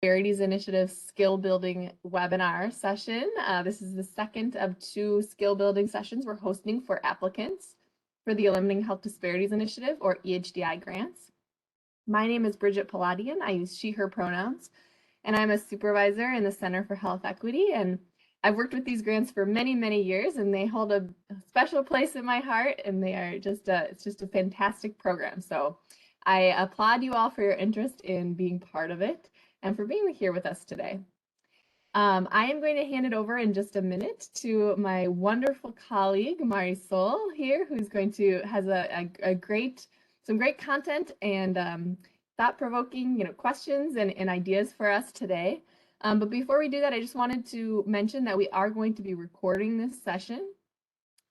Disparities Initiative Skill Building webinar session. This is the second of 2 skill building sessions we're hosting for applicants for the Eliminating Health Disparities Initiative, or EHDI grants. My name is Bridget Palladian. I use she, her pronouns, and I'm a supervisor in the Center for Health Equity. And I've worked with these grants for many, many years, and they hold a special place in my heart, and they are just it's just a fantastic program. So I applaud you all for your interest in being part of it and for being here with us today. I am going to hand it over in just a minute to my wonderful colleague, Marisol here, who's going to has some great content and thought-provoking, questions and ideas for us today. But before we do that, I just wanted to mention that we are going to be recording this session,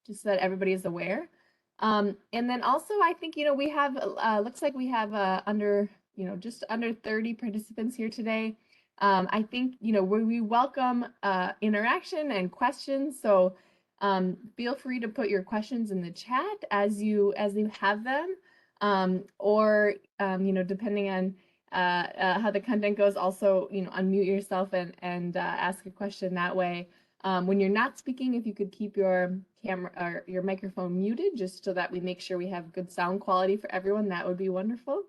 just so that everybody is aware. And then also, I think, we have, looks like we have under, just under 30 participants here today. I think, we welcome interaction and questions. So feel free to put your questions in the chat as you have them. Or, depending on how the content goes, also, unmute yourself and ask a question that way. When you're not speaking, if you could keep your camera or your microphone muted, just so that we make sure we have good sound quality for everyone, that would be wonderful.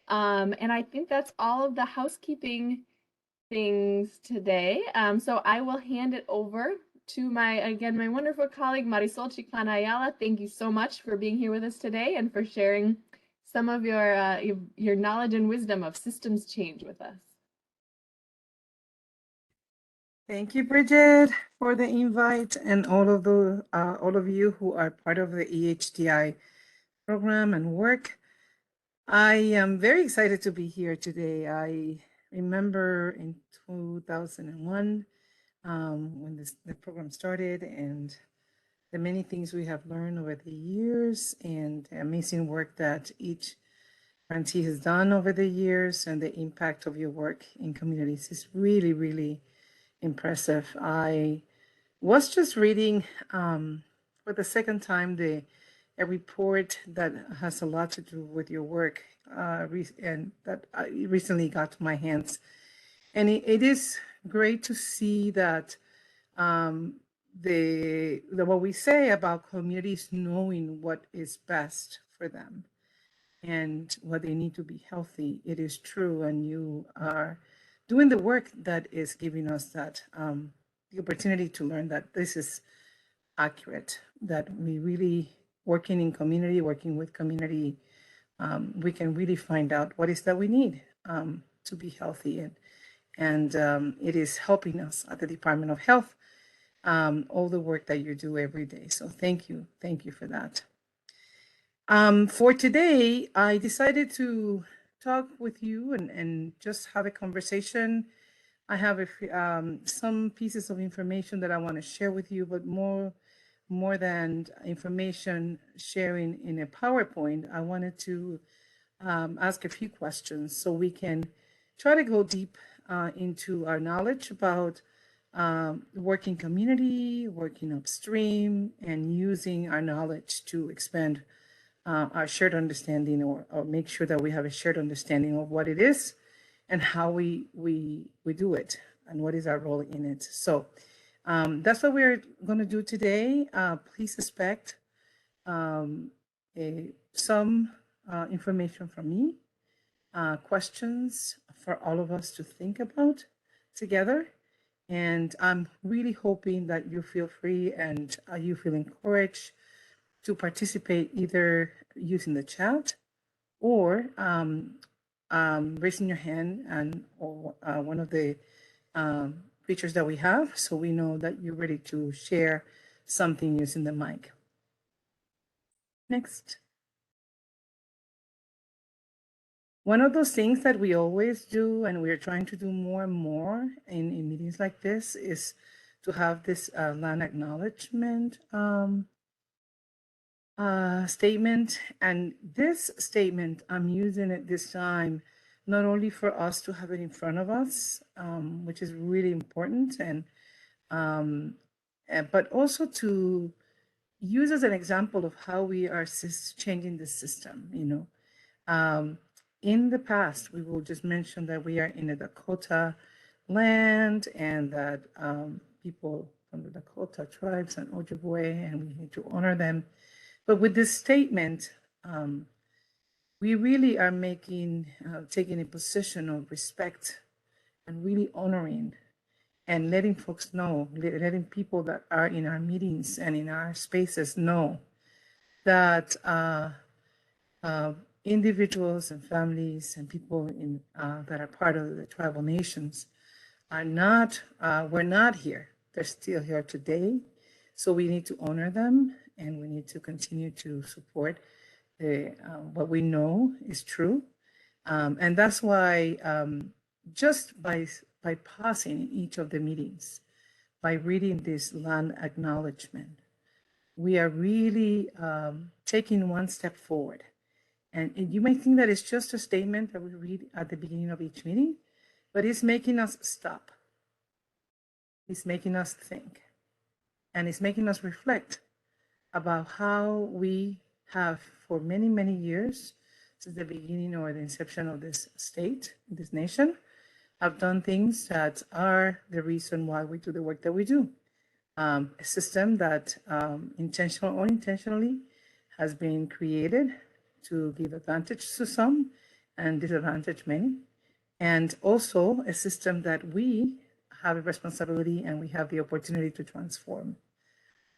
And I think that's all of the housekeeping things today. So I will hand it over to my wonderful colleague, Marisol Chiclana Ayala. Thank you so much for being here with us today and for sharing some of your knowledge and wisdom of systems change with us. Thank you, Bridget, for the invite, and all of you who are part of the EHDI program and work. I am very excited to be here today. I remember in 2001 when the program started, and the many things we have learned over the years, and the amazing work that each grantee has done over the years, and the impact of your work in communities is really, really impressive. I was just reading for the second time a report that has a lot to do with your work, and that I recently got to my hands. And it is great to see that what we say about communities knowing what is best for them and what they need to be healthy, it is true, and you are doing the work that is giving us that the opportunity to learn that this is accurate, that we really working in community, working with community, we can really find out what is that we need to be healthy, and it is helping us at the Department of Health, all the work that you do every day. So thank you for that. For today, I decided to talk with you and just have a conversation. I have some pieces of information that I want to share with you, but more than information sharing in a PowerPoint, I wanted to ask a few questions so we can try to go deep into our knowledge about working community, working upstream, and using our knowledge to expand our shared understanding, or make sure that we have a shared understanding of what it is and how we do it and what is our role in it. So that's what we're going to do today. Please expect some information from me, questions for all of us to think about together. And I'm really hoping that you feel free and you feel encouraged to participate, either using the chat or raising your hand, and or one of the features that we have, so we know that you're ready to share something using the mic. Next. One of those things that we always do, and we're trying to do more and more in meetings like this, is to have this land acknowledgement statement. And this statement, I'm using it this time not only for us to have it in front of us, which is really important, and but also to use as an example of how we are changing the system. in the past, we will just mention that we are in a Dakota land and that people from the Dakota tribes and Ojibwe, and we need to honor them. But with this statement, we really are taking a position of respect and really honoring and letting folks know, letting people that are in our meetings and in our spaces know that individuals and families and people that are part of the tribal nations are not, we're not here. They're still here today. So we need to honor them and we need to continue to support what we know is true. And that's why just by pausing in each of the meetings, by reading this land acknowledgement, we are really taking one step forward. And you may think that it's just a statement that we read at the beginning of each meeting, but it's making us stop. It's making us think. And it's making us reflect about how we have, for many, many years, since the beginning or the inception of this state, this nation, have done things that are the reason why we do the work that we do. A system that intentional or unintentionally has been created to give advantage to some and disadvantage many. And also a system that we have a responsibility and we have the opportunity to transform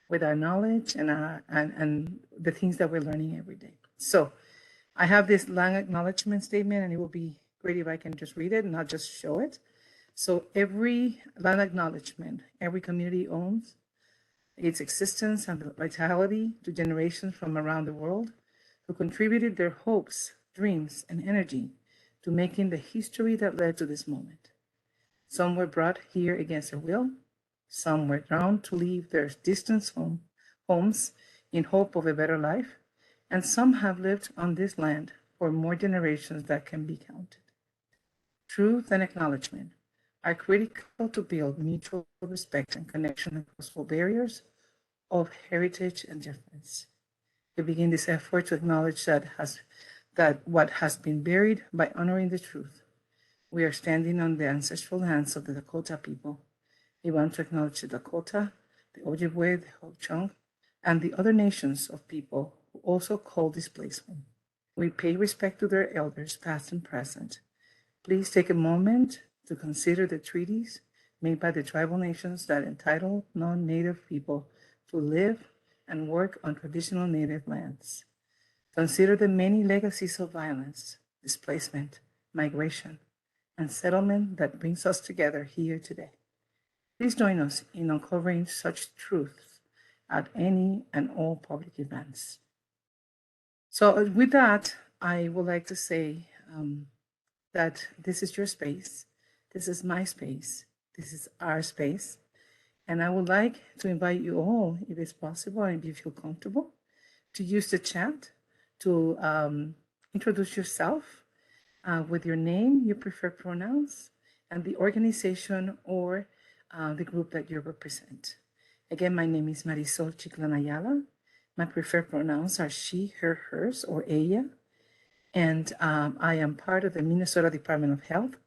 with our knowledge and the things that we're learning every day. So I have this long acknowledgement statement, and it will be great if I can just read it and not just show it. So every land acknowledgement, every community owns its existence and vitality to generations from around the world who contributed their hopes, dreams, and energy to making the history that led to this moment. Some were brought here against their will. Some were drawn to leave their distant homes in hope of a better life. And some have lived on this land for more generations that can be counted. Truth and acknowledgement are critical to build mutual respect and connection across all barriers of heritage and difference. We begin this effort to acknowledge that what has been buried by honoring the truth. We are standing on the ancestral lands of the Dakota people. We want to acknowledge the Dakota, the Ojibwe, the Ho-Chunk, and the other nations of people who also call this place home. We pay respect to their elders, past and present. Please take a moment to consider the treaties made by the tribal nations that entitle non-native people to live and work on traditional native lands. Consider the many legacies of violence, displacement, migration, and settlement that brings us together here today. Please join us in uncovering such truths at any and all public events. So with that, I would like to say that this is your space. This is my space. This is our space. And I would like to invite you all, if it's possible and if you feel comfortable, to use the chat to introduce yourself with your name, your preferred pronouns, and the organization or the group that you represent. Again, my name is Marisol Chiclan Ayala. My preferred pronouns are she, her, hers, or ella. And I am part of the Minnesota Department of Health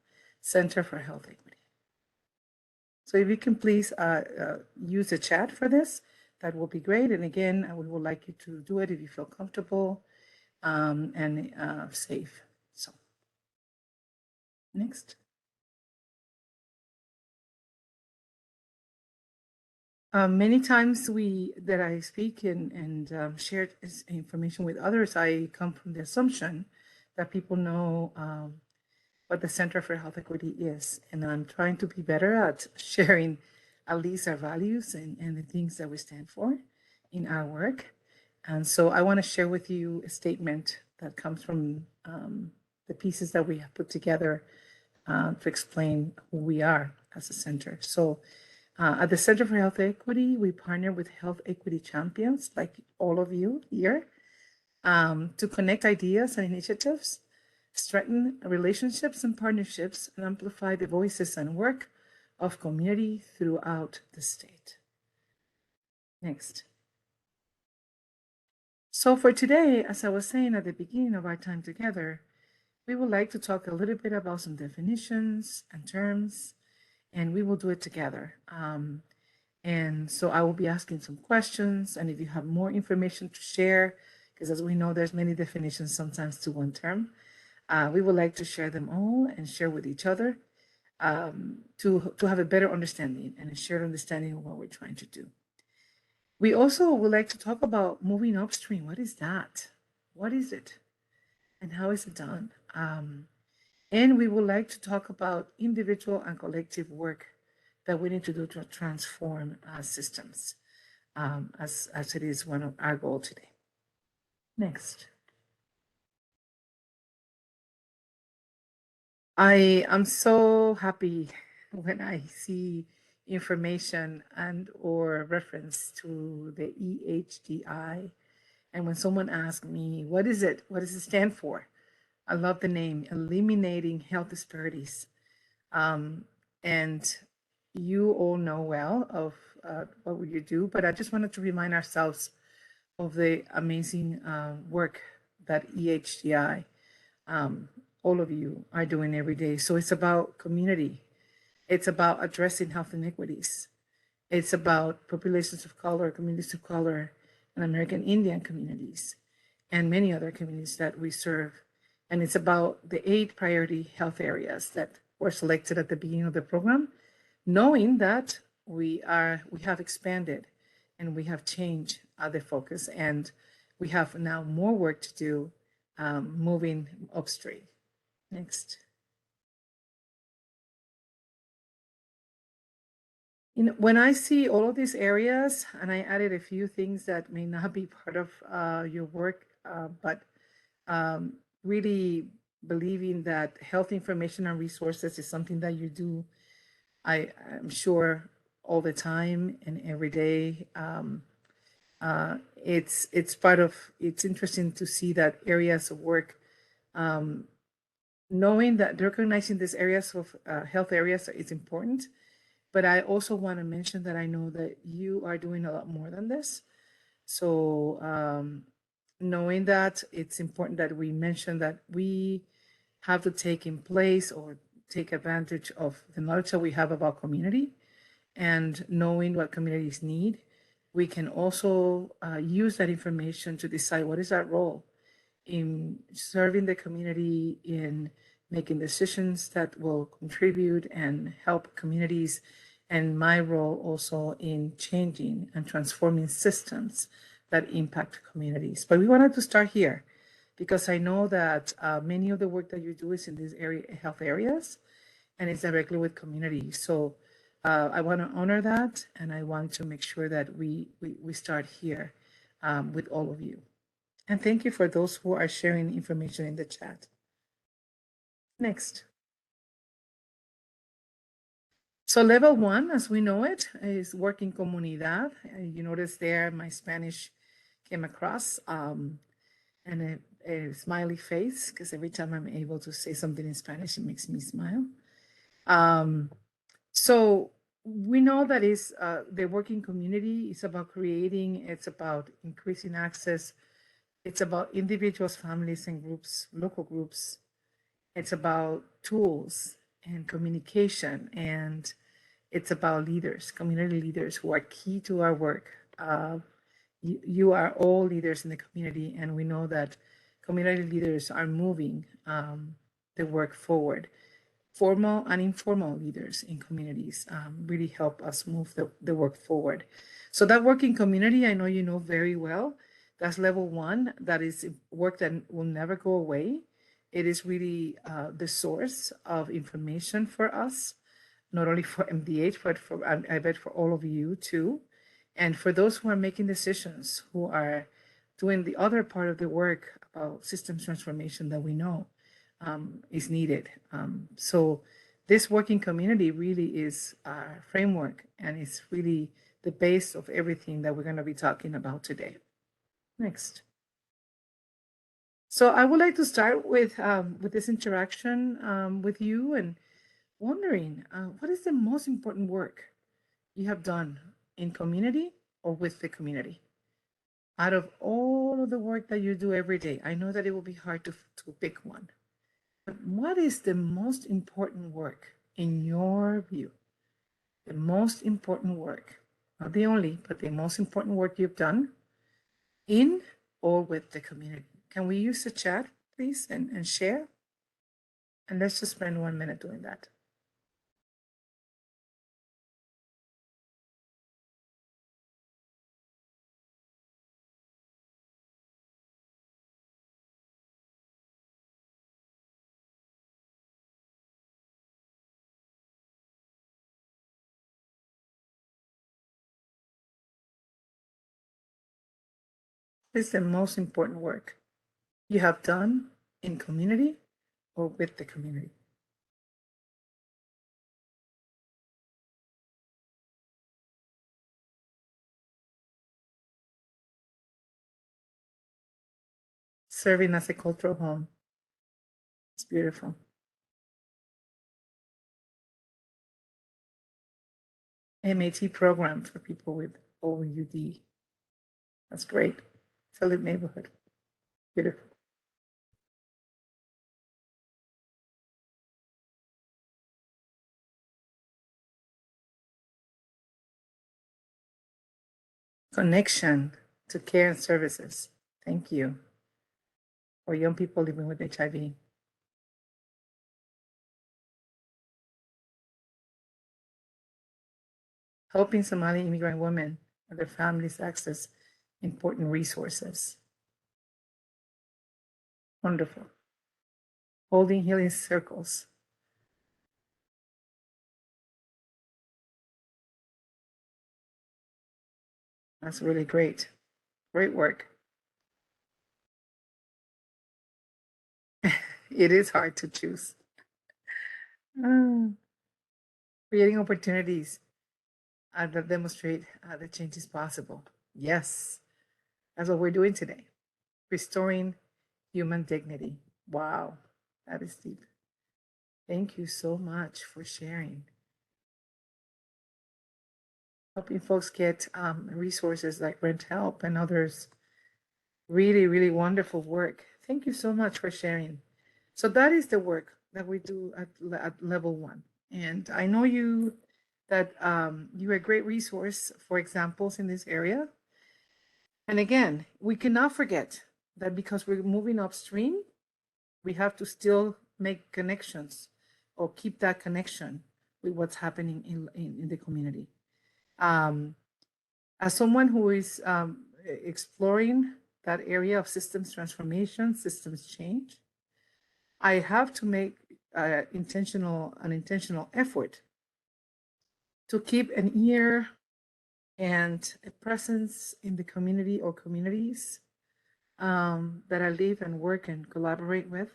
Center for Health Equity. So if you can please use the chat for this, that will be great. And again, we would like you to do it if you feel comfortable and safe. So next. Many times that I speak and share this information with others, I come from the assumption that people know what the Center for Health Equity is. And I'm trying to be better at sharing at least our values and the things that we stand for in our work. And so I want to share with you a statement that comes from the pieces that we have put together to explain who we are as a center. So at the Center for Health Equity, we partner with health equity champions like all of you here to connect ideas and initiatives, strengthen relationships and partnerships, and amplify the voices and work of community throughout the state. Next. So for today, as I was saying at the beginning of our time together, we would like to talk a little bit about some definitions and terms, and we will do it together. And so I will be asking some questions, and if you have more information to share, because as we know, there's many definitions sometimes to one term, we would like to share them all and share with each other to have a better understanding and a shared understanding of what we're trying to do. We also would like to talk about moving upstream. What is that? What is it? And how is it done? And we would like to talk about individual and collective work that we need to do to transform systems, as it is one of our goals today. Next. I am so happy when I see information and or reference to the EHDI. And when someone asks me, what is it? What does it stand for? I love the name, Eliminating Health Disparities. And you all know well of what you do, but I just wanted to remind ourselves of the amazing work that EHDI, all of you are doing every day. So it's about community. It's about addressing health inequities. It's about populations of color, communities of color, and American Indian communities, and many other communities that we serve. And it's about the 8 priority health areas that were selected at the beginning of the program, knowing that we have expanded and we have changed the focus, and we have now more work to do moving upstream. Next. When I see all of these areas, and I added a few things that may not be part of your work, but really believing that health information and resources is something that you do, I'm sure, all the time and every day. It's part of, it's interesting to see that areas of work, knowing that recognizing these areas of health areas is important. But I also want to mention that I know that you are doing a lot more than this. So knowing that, it's important that we mention that we have to take in place or take advantage of the knowledge that we have about community, and knowing what communities need. We can also use that information to decide what is our role in serving the community, in making decisions that will contribute and help communities, and my role also in changing and transforming systems that impact communities. But we wanted to start here because I know that many of the work that you do is in these health areas, and it's directly with communities. So I want to honor that, and I want to make sure that we start here with all of you. And thank you for those who are sharing information in the chat. Next. So level 1, as we know it, is work in comunidad. You notice there my Spanish came across, and a smiley face, because every time I'm able to say something in Spanish, it makes me smile. So we know that is the working community is about creating, it's about increasing access, it's about individuals, families, and groups, local groups. It's about tools and communication, and it's about leaders, community leaders who are key to our work. You are all leaders in the community, and we know that community leaders are moving the work forward. Formal and informal leaders in communities really help us move the work forward. So that working community, I know you know very well, that's level 1. That is work that will never go away. It is really the source of information for us, not only for MDH, but for, I bet, for all of you too. And for those who are making decisions, who are doing the other part of the work about systems transformation that we know is needed. So this working community really is our framework, and it's really the base of everything that we're going to be talking about today. Next. So I would like to start with this interaction with you, and wondering what is the most important work you have done in community or with the community? Out of all of the work that you do every day, I know that it will be hard to pick one. What is the most important work in your view? The most important work, not the only, but the most important work you've done in or with the community. Can we use the chat, please, and share? And let's just spend 1 minute doing that. This is the most important work you have done in community or with the community. Serving as a cultural home. It's beautiful. MAT program for people with OUD. That's great. It's a live neighborhood. Beautiful. Connection to care and services. Thank you. For young people living with HIV. Helping Somali immigrant women and their families access important resources. Wonderful. Holding healing circles. That's really great. Great work. It is hard to choose. Creating opportunities that demonstrate that change is possible. Yes, that's what we're doing today. Restoring human dignity. Wow, that is deep. Thank you so much for sharing. Helping folks get resources like Rent Help and others. Really, really wonderful work. Thank you so much for sharing. So that is the work that we do at level 1. And I know that you're a great resource for examples in this area. And again, we cannot forget that because we're moving upstream, we have to still make connections or keep that connection with what's happening in the community. As someone who is exploring that area of systems transformation, systems change, I have to make an intentional effort to keep an ear and a presence in the community or communities that I live and work and collaborate with,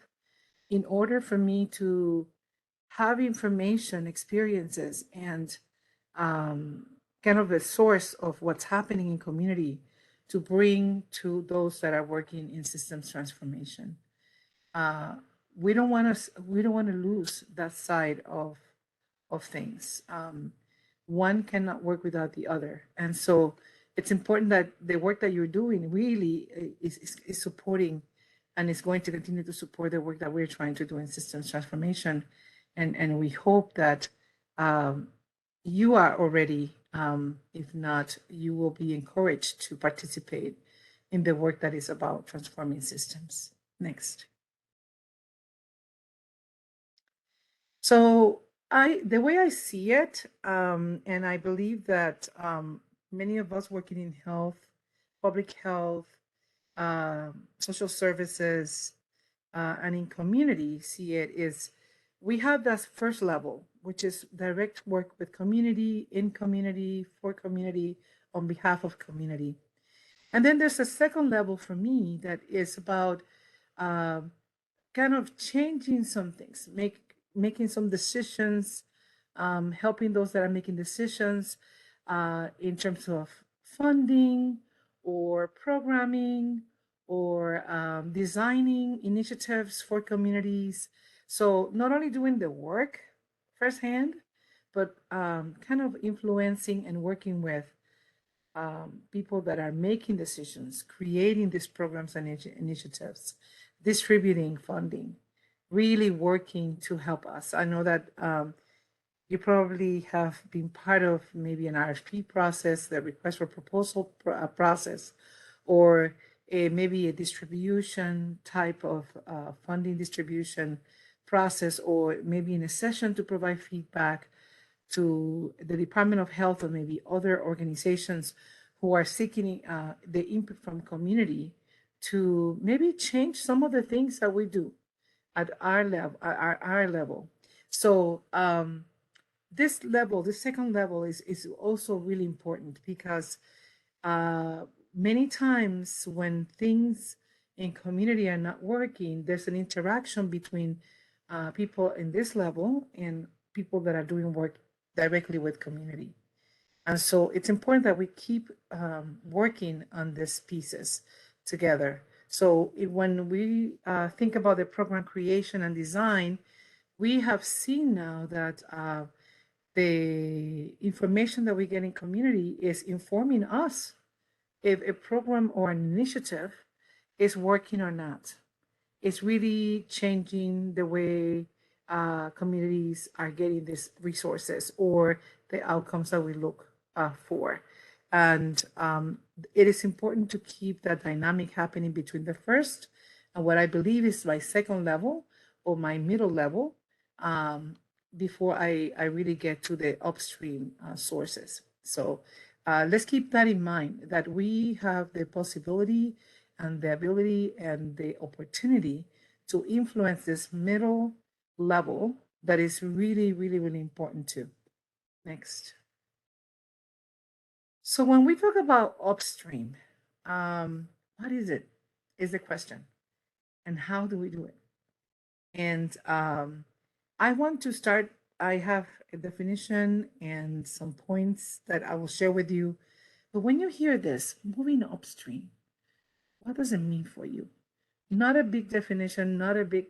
in order for me to have information, experiences, and kind of a source of what's happening in community to bring to those that are working in systems transformation. We don't want to lose that side of things. One cannot work without the other, and so it's important that the work that you're doing really is supporting and is going to continue to support the work that we're trying to do in systems transformation. And we hope that you are already, if not, you will be encouraged to participate in the work that is about transforming systems. Next. So the way I see it, and I believe that many of us working in health, public health, social services, and in community see it is we have that first level, which is direct work with community, in community, for community, on behalf of community. And then there's a second level for me that is about kind of changing some things, making some decisions, helping those that are making decisions in terms of funding or programming or designing initiatives for communities. So not only doing the work firsthand, but kind of influencing and working with people that are making decisions, creating these programs and initiatives, distributing funding, really working to help us. I know that you probably have been part of maybe an RFP process, the request for proposal process, or maybe a distribution type of funding distribution process, or maybe in a session to provide feedback to the Department of Health or maybe other organizations who are seeking the input from community to maybe change some of the things that we do at our level. Our level. So this level, the second level, is also really important because many times when things in community are not working, there's an interaction between people in this level and people that are doing work directly with community. And so it's important that we keep working on these pieces together. So when we think about the program creation and design, we have seen now that the information that we get in community is informing us if a program or an initiative is working or not. It's really changing the way communities are getting these resources or the outcomes that we look for. And it is important to keep that dynamic happening between the first and what I believe is my second level or my middle level before I really get to the upstream sources. So let's keep that in mind, that we have the possibility and the ability and the opportunity to influence this middle level that is really, really, really important too. Next. So when we talk about upstream, what is it? Is the question. And how do we do it? And I want to start, I have a definition and some points that I will share with you. But when you hear this, moving upstream, what does it mean for you? Not a big definition, not a big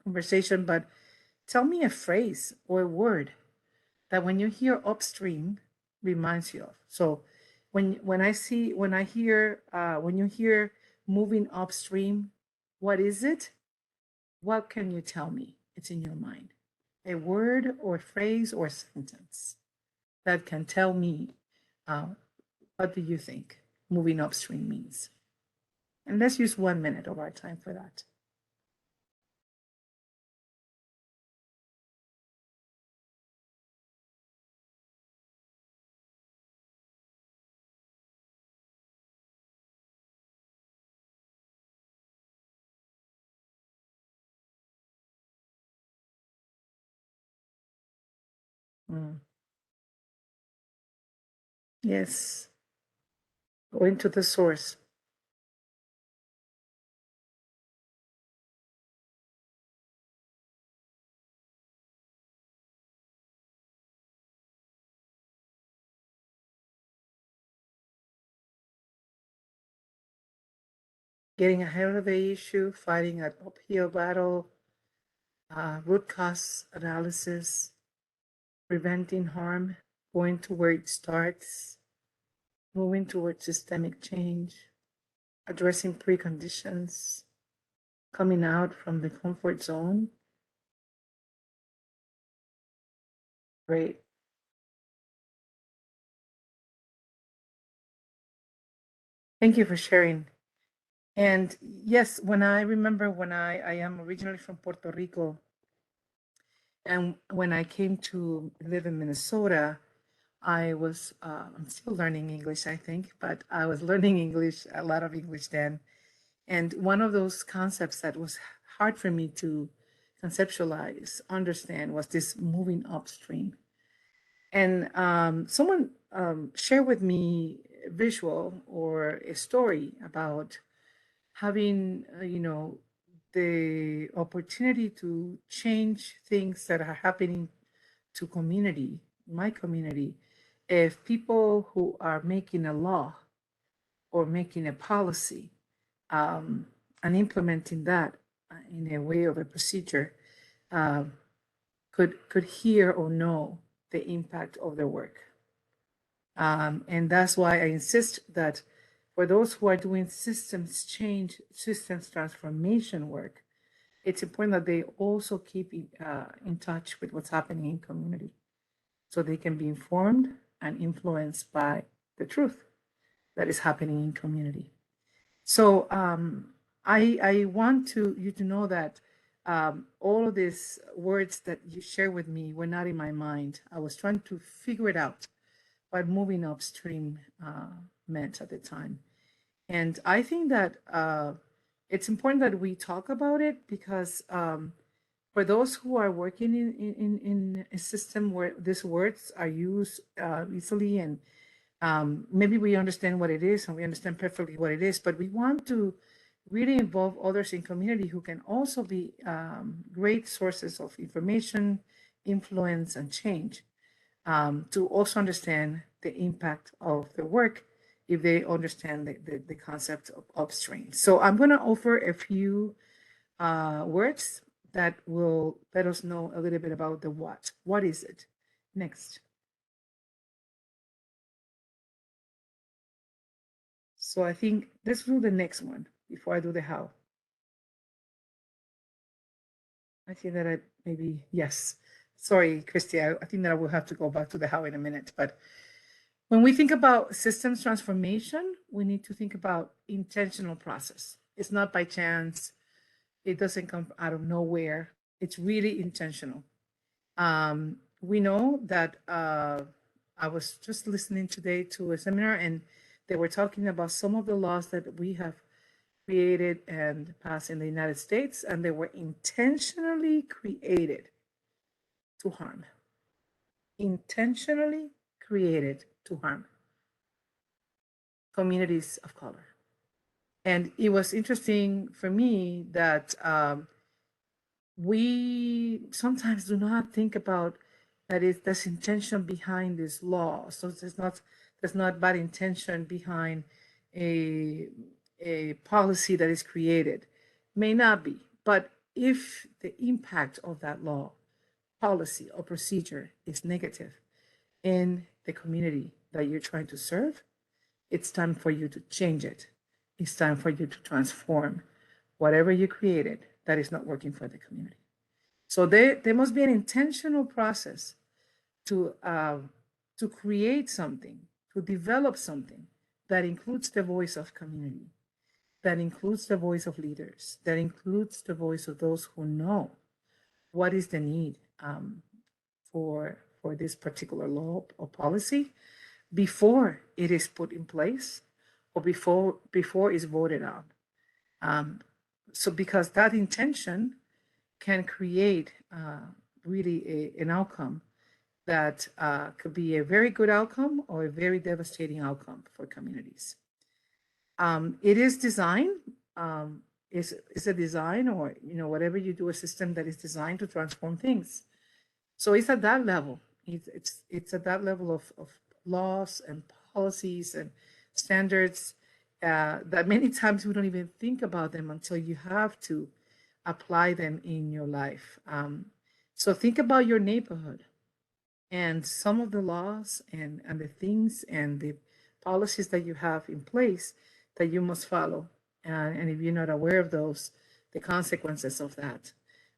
conversation, but tell me a phrase or a word that when you hear upstream reminds you of. So when you hear moving upstream, what is it? What can you tell me? It's in your mind. A word or phrase or sentence that can tell me what do you think moving upstream means? And let's use 1 minute of our time for that. Mm. Yes, go into the source. Getting ahead of the issue, fighting an uphill battle, root cause analysis, preventing harm, going to where it starts, moving towards systemic change, addressing preconditions, coming out from the comfort zone. Great. Thank you for sharing. And yes, when I remember when I am originally from Puerto Rico, and when I came to live in Minnesota, I'm still learning English, I think, but I was learning English, a lot of English then. And one of those concepts that was hard for me to conceptualize, understand, was this moving upstream. And someone shared with me a visual or a story about having, the opportunity to change things that are happening to community, my community, if people who are making a law or making a policy and implementing that in a way of a procedure uh, could hear or know the impact of their work. And that's why I insist that for those who are doing systems change, systems transformation work, it's important that they also keep in touch with what's happening in community, so they can be informed and influenced by the truth that is happening in community. So I want you to know that all of these words that you share with me were not in my mind. I was trying to figure it out what moving upstream meant at the time. And I think that it's important that we talk about it because for those who are working in a system where these words are used easily, and maybe we understand what it is and we understand perfectly what it is, but we want to really involve others in community who can also be great sources of information, influence, and change, to also understand the impact of the work if they understand the concept of upstream. So I'm going to offer a few words that will let us know a little bit about the what. What is it? Next. So I think let's do the next one before I do the how. I think that I maybe, yes. Sorry, Christy, I think that I will have to go back to the how in a minute. But when we think about systems transformation, we need to think about intentional process. It's not by chance. It doesn't come out of nowhere. It's really intentional. We know that I was just listening today to a seminar, and they were talking about some of the laws that we have created and passed in the United States, and they were intentionally created to harm. Intentionally created to harm communities of color. And it was interesting for me that we sometimes do not think about that there's intention behind this law. So there's not bad intention behind a policy that is created. May not be, but if the impact of that law, policy, or procedure is negative in the community that you're trying to serve, it's time for you to change it. It's time for you to transform whatever you created that is not working for the community. So there must be an intentional process to create something, to develop something that includes the voice of community, that includes the voice of leaders, that includes the voice of those who know what is the need for this particular law or policy before it is put in place or before it's voted on. So because that intention can create really an outcome that could be a very good outcome or a very devastating outcome for communities. It is design, it's a design, or whatever you do, a system that is designed to transform things. So it's at that level. It's at that level of laws and policies and standards that many times we don't even think about them until you have to apply them in your life. So think about your neighborhood and some of the laws and the things and the policies that you have in place that you must follow. And if you're not aware of those, the consequences of that.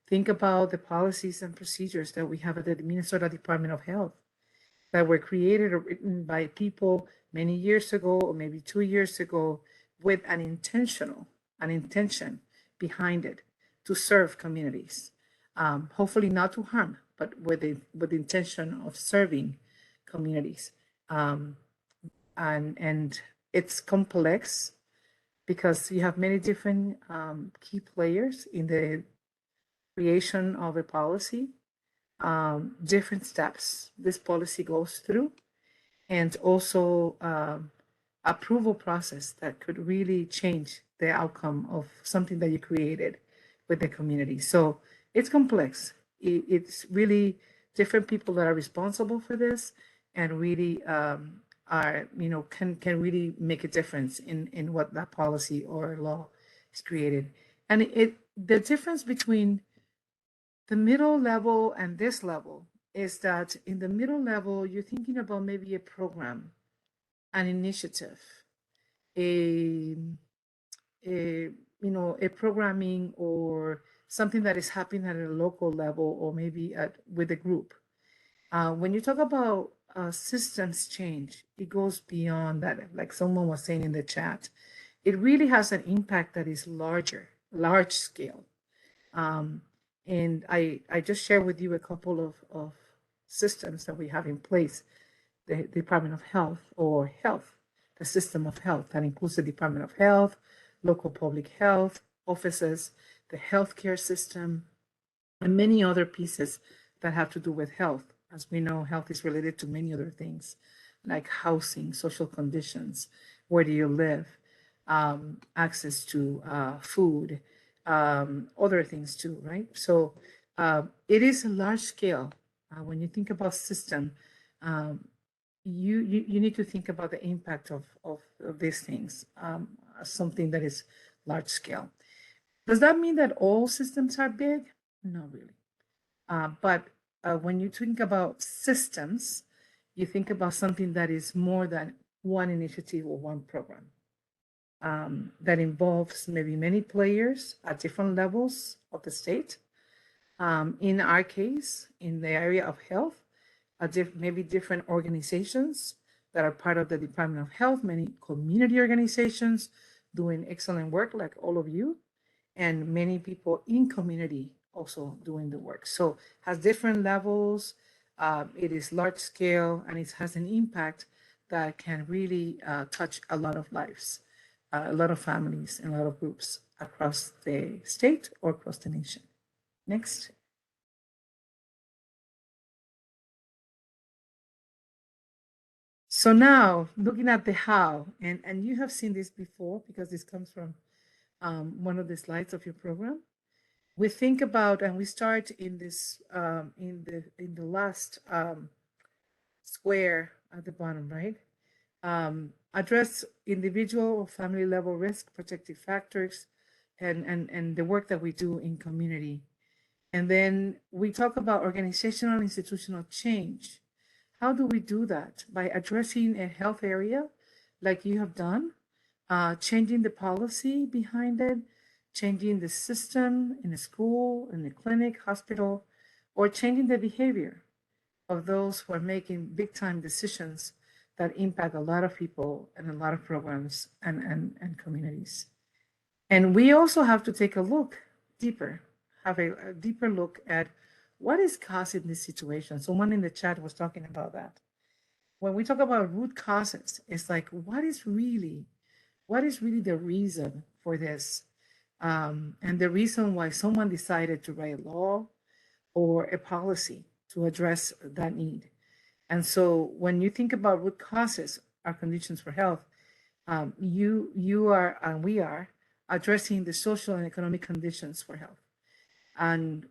Think about the policies and procedures that we have at the Minnesota Department of Health that were created or written by people many years ago, or maybe 2 years ago, with an intention behind it to serve communities. Hopefully not to harm, but with the intention of serving communities. And it's complex because you have many different key players in the creation of a policy, different steps this policy goes through, and also approval process that could really change the outcome of something that you created with the community. So it's complex. It's really different people that are responsible for this and really are, can really make a difference in what that policy or law is created. And the difference between the middle level and this level is that in the middle level, you're thinking about maybe a program, an initiative, a programming or something that is happening at a local level or maybe with a group. When you talk about systems change, it goes beyond that. Like someone was saying in the chat, it really has an impact that is large scale. And I just share with you a couple of systems that we have in place. The Department of Health or Health, the system of health that includes the Department of Health, local public health offices, the healthcare system, and many other pieces that have to do with health. As we know, health is related to many other things like housing, social conditions, where do you live, access to food, other things too, right? So it is a large scale. When you think about system, um, you need to think about the impact of these things, something that is large scale. Does that mean that all systems are big? Not really. But when you think about systems, you think about something that is more than one initiative or one program, that involves maybe many players at different levels of the state. In our case, in the area of health, maybe different organizations that are part of the Department of Health, many community organizations doing excellent work like all of you, and many people in community also doing the work. So has different levels, it is large scale, and it has an impact that can really touch a lot of lives, a lot of families, and a lot of groups across the state or across the nation. Next. So now looking at the how, and you have seen this before because this comes from one of the slides of your program. We think about, and we start in this in the last square at the bottom, right? Address individual or family level risk, protective factors, and the work that we do in community. And then we talk about organizational institutional change. How do we do that? By addressing a health area like you have done, changing the policy behind it, changing the system in a school, in a clinic, hospital, or changing the behavior of those who are making big time decisions that impact a lot of people and a lot of programs and communities. And we also have to take a look deeper, have a deeper look at what is causing this situation. Someone in the chat was talking about that. When we talk about root causes, it's like, what is really the reason for this? And the reason why someone decided to write a law or a policy to address that need. And so when you think about root causes, our conditions for health, you are and we are addressing the social and economic conditions for health. And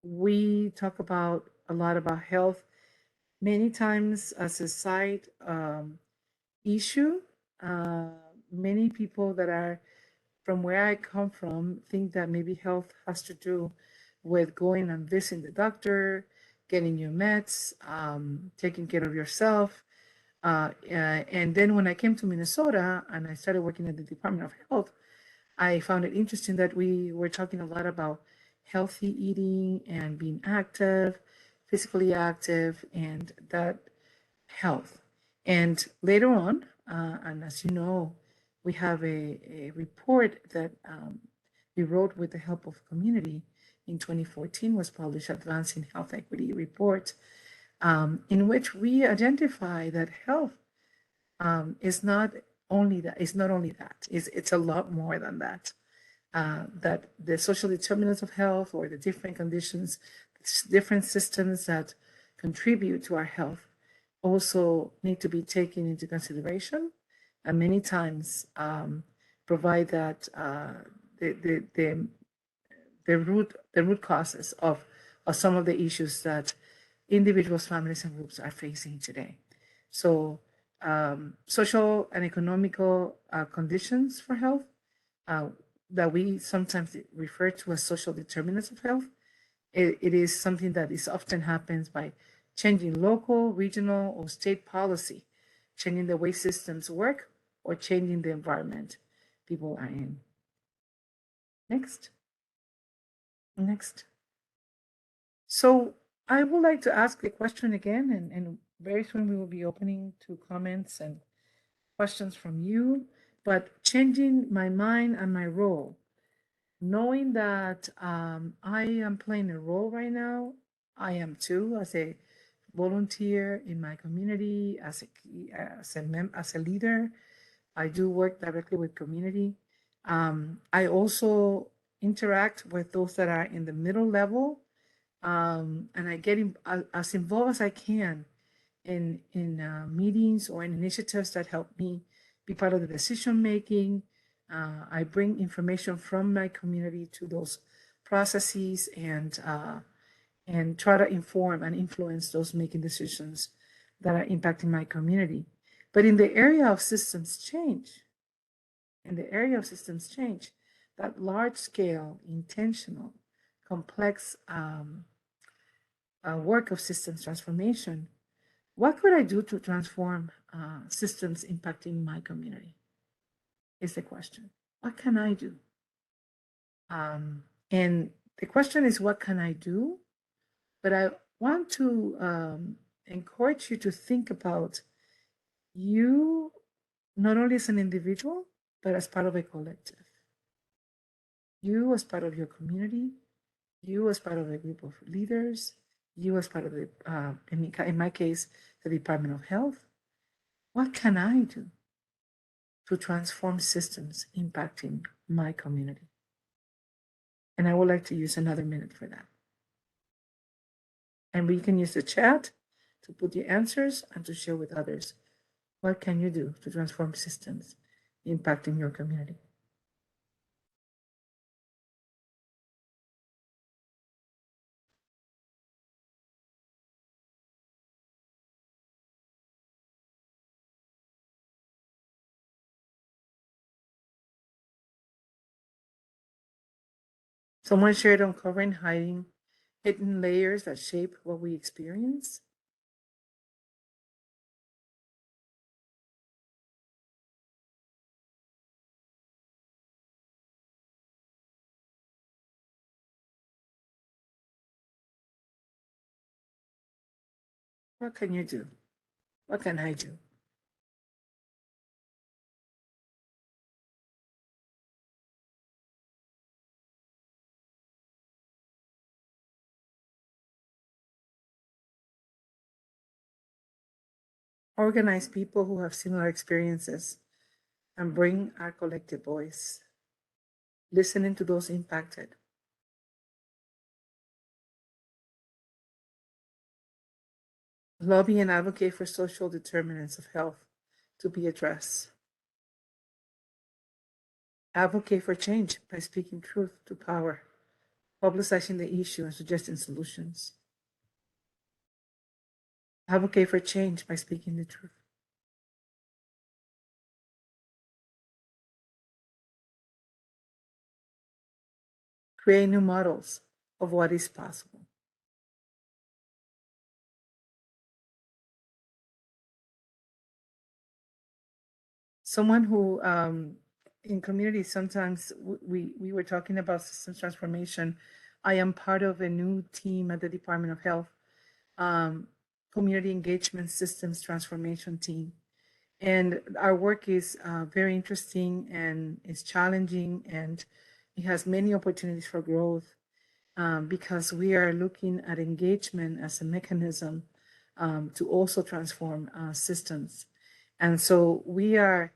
we talk about a lot about health many times as a side issue. Many people that are from where I come from think that maybe health has to do with going and visiting the doctor, getting your meds, taking care of yourself. And then when I came to Minnesota and I started working at the Department of Health, I found it interesting that we were talking a lot about healthy eating and being active, physically active, and that health. And later on, and as you know, we have a report that we wrote with the help of community in 2014, was published, Advancing Health Equity Report, in which we identify that health is not only that, it's a lot more than that. That the social determinants of health or the different conditions, different systems that contribute to our health also need to be taken into consideration, and many times provide that the root causes of some of the issues that individuals, families, and groups are facing today. So social and economical conditions for health that we sometimes refer to as social determinants of health. It is something that is often happens by changing local, regional, or state policy, changing the way systems work, or changing the environment people are in. Next. Next. So I would like to ask the question again, and very soon we will be opening to comments and questions from you. But changing my mind and my role, knowing that I am playing a role right now, I am too, as a volunteer in my community, as a leader. I do work directly with community. I also interact with those that are in the middle level, and I get as involved as I can in meetings or in initiatives that help me be part of the decision making. I bring information from my community to those processes and try to inform and influence those making decisions that are impacting my community. But in the area of systems change, that large scale, intentional, complex work of systems transformation, what could I do to transform systems impacting my community? Is the question. What can I do? And the question is, what can I do? But I want to encourage you to think about you not only as an individual, but as part of a collective. You as part of your community, you as part of a group of leaders, you as part of the, in my case, the Department of Health. What can I do to transform systems impacting my community? And I would like to use another minute for that. And we can use the chat to put your answers and to share with others. What can you do to transform systems impacting your community? Someone shared uncovering hidden layers that shape what we experience. What can you do? What can I do? Organize people who have similar experiences and bring our collective voice. Listening to those impacted. Lobby and advocate for social determinants of health to be addressed. Advocate for change by speaking truth to power, publicizing the issue and suggesting solutions. Advocate for change by speaking the truth. Create new models of what is possible. Someone who in communities, sometimes we were talking about systems transformation. I am part of a new team at the Department of Health, community engagement systems transformation team. And our work is very interesting and is challenging, and it has many opportunities for growth because we are looking at engagement as a mechanism to also transform systems. And so we are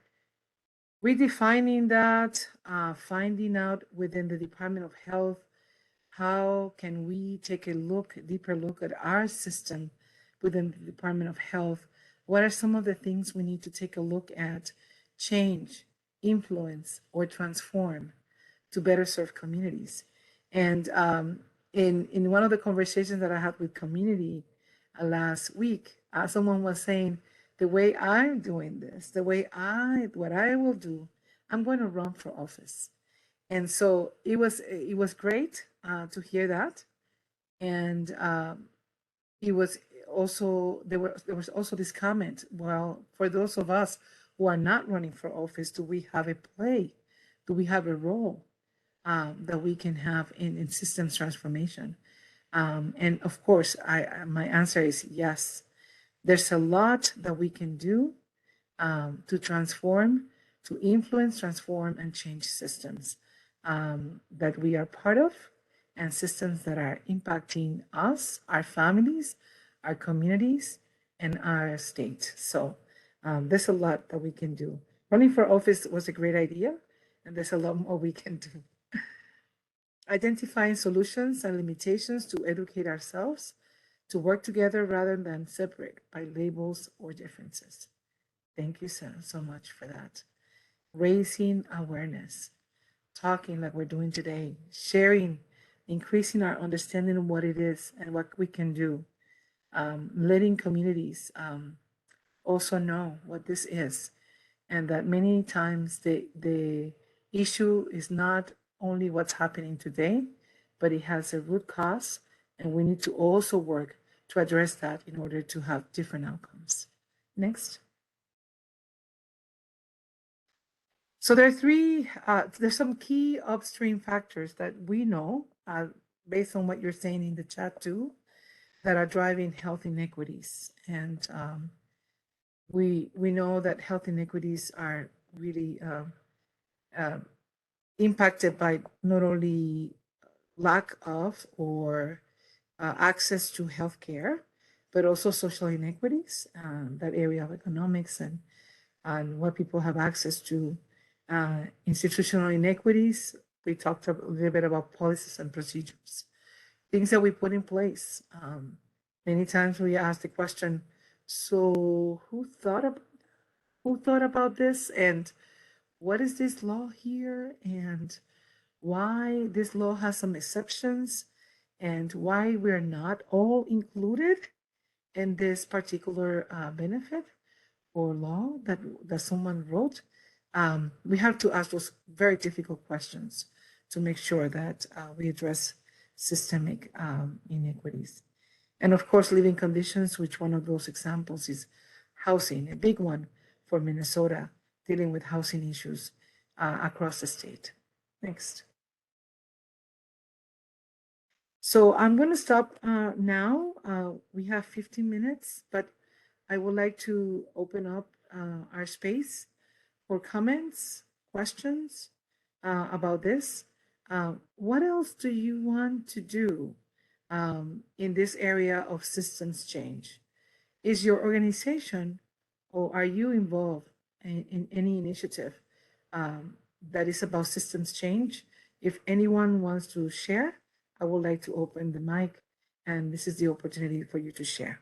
redefining that, finding out within the Department of Health, how can we take a deeper look at our system within the Department of Health? What are some of the things we need to take a look at, change, influence, or transform to better serve communities? And in one of the conversations that I had with community last week, someone was saying, the way I'm doing this, what I will do, I'm going to run for office. And so it was great to hear that, and it was also there was also this comment. Well, for those of us who are not running for office, do we have a play? Do we have a role? that we can have in systems transformation. And of course, my answer is yes. There's a lot that we can do to transform, to influence, transform, and change systems that we are part of, and systems that are impacting us, our families, our communities, and our state. So there's a lot that we can do. Running for office was a great idea, and there's a lot more we can do. Identifying solutions and limitations to educate ourselves, to work together rather than separate by labels or differences. Thank you so much for that. Raising awareness, talking like we're doing today, sharing, increasing our understanding of what it is and what we can do, letting communities also know what this is, and that many times the issue is not only what's happening today, but it has a root cause, and we need to also work to address that in order to have different outcomes. Next. So there's some key upstream factors that we know, based on what you're saying in the chat too, that are driving health inequities. And we know that health inequities are really uh, impacted by not only lack of or access to healthcare, but also social inequities, that area of economics and what people have access to, institutional inequities. We talked a little bit about policies and procedures, things that we put in place. Many times we ask the question, so who thought about this, and what is this law here, and why this law has some exceptions, and why we're not all included in this particular benefit or law that someone wrote. We have to ask those very difficult questions to make sure that we address systemic inequities. And of course, living conditions, which one of those examples is housing, a big one for Minnesota, dealing with housing issues across the state. Next. So I'm going to stop now. We have 15 minutes, but I would like to open up our space for comments, questions about this. What else do you want to do in this area of systems change? Is your organization, or are you involved in any initiative that is about systems change? If anyone wants to share, I would like to open the mic, and this is the opportunity for you to share.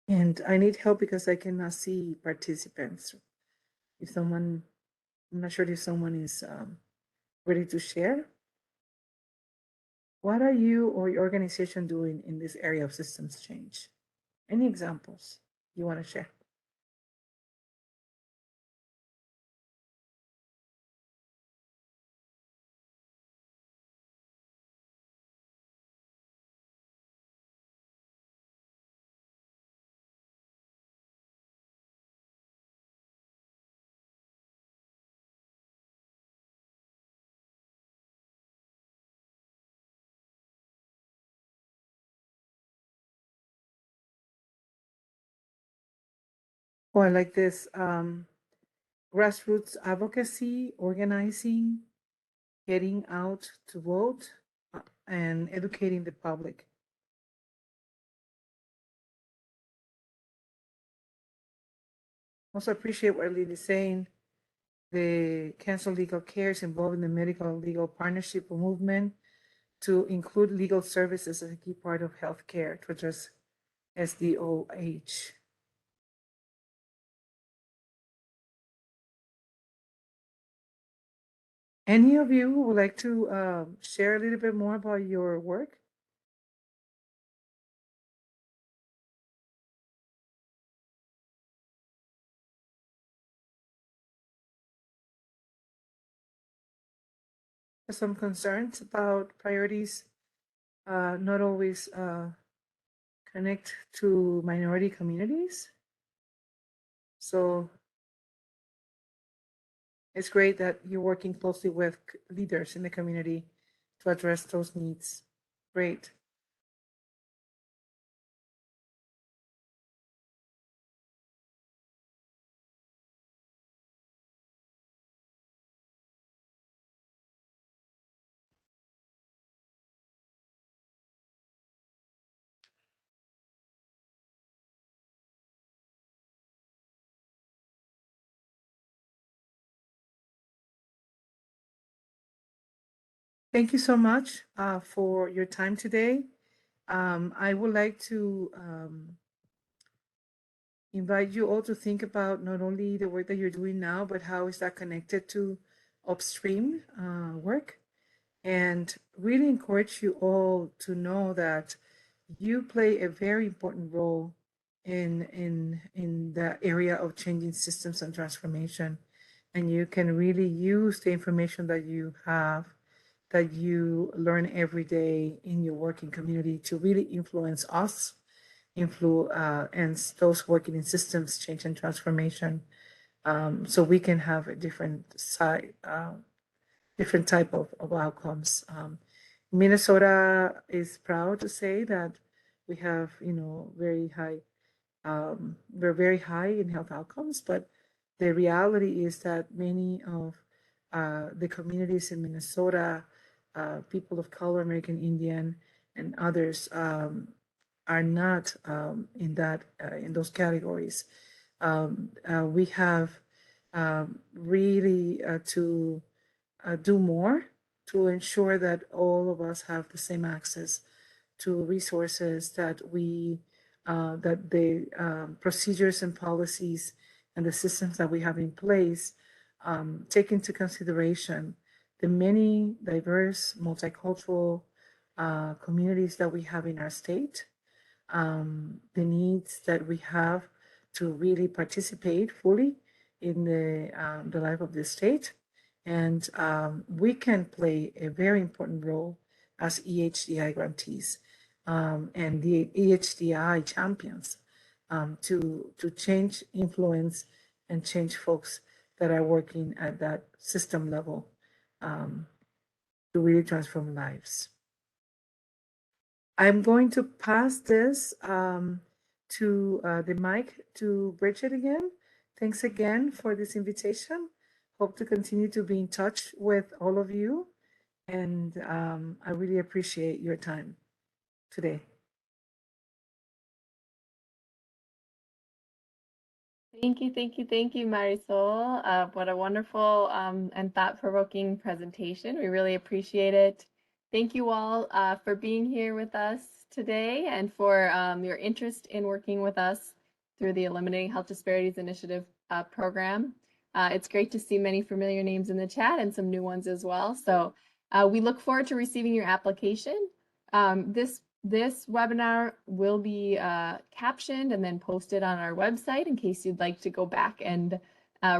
And I need help because I cannot see participants. If someone, I'm not sure if someone is ready to share. What are you or your organization doing in this area of systems change? Any examples you want to share? Oh, I like this. Grassroots advocacy, organizing, getting out to vote, and educating the public. Also appreciate what Lily is saying. The Council Legal Care is involved in the medical legal partnership movement to include legal services as a key part of healthcare to address SDOH. Any of you would like to share a little bit more about your work? some concerns about priorities not always connect to minority communities. So it's great that you're working closely with leaders in the community to address those needs. Great. Thank you so much for your time today. I would like to invite you all to think about not only the work that you're doing now, but how is that connected to upstream work, and really encourage you all to know that you play a very important role in the area of changing systems and transformation, and you can really use the information that you have, that you learn every day in your working community, to really influence us, influence those working in systems change and transformation, so we can have a different side, different type of outcomes. Minnesota is proud to say that we have, very high, we're very high in health outcomes, but the reality is that many of the communities in Minnesota, people of color, American Indian, and others, are not in those categories. We have really to do more to ensure that all of us have the same access to resources, that the procedures and policies and the systems that we have in place take into consideration the many diverse, multicultural communities that we have in our state, the needs that we have to really participate fully in the life of the state. And we can play a very important role as EHDI grantees and the EHDI champions to change, influence, and change folks that are working at that system level to really transform lives. I'm going to pass this to the mic to Bridget again. Thanks again for this invitation. Hope to continue to be in touch with all of you. And I really appreciate your time today. Thank you, thank you, thank you, Marisol. What a wonderful and thought-provoking presentation. We really appreciate it. Thank you all for being here with us today and for your interest in working with us through the Eliminating Health Disparities Initiative program. It's great to see many familiar names in the chat and some new ones as well. So we look forward to receiving your application. This webinar will be captioned and then posted on our website in case you'd like to go back and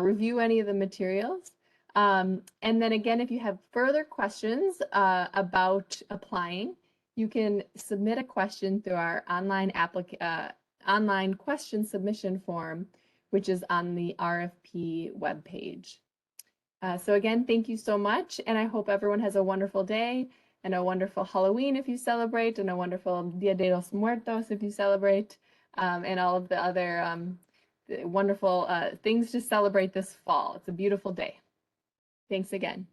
review any of the materials. And then again, if you have further questions about applying, you can submit a question through our online question submission form, which is on the RFP webpage. So again, thank you so much, and I hope everyone has a wonderful day and a wonderful Halloween if you celebrate, and a wonderful Dia de los Muertos if you celebrate, and all of the other wonderful things to celebrate this fall. It's a beautiful day. Thanks again.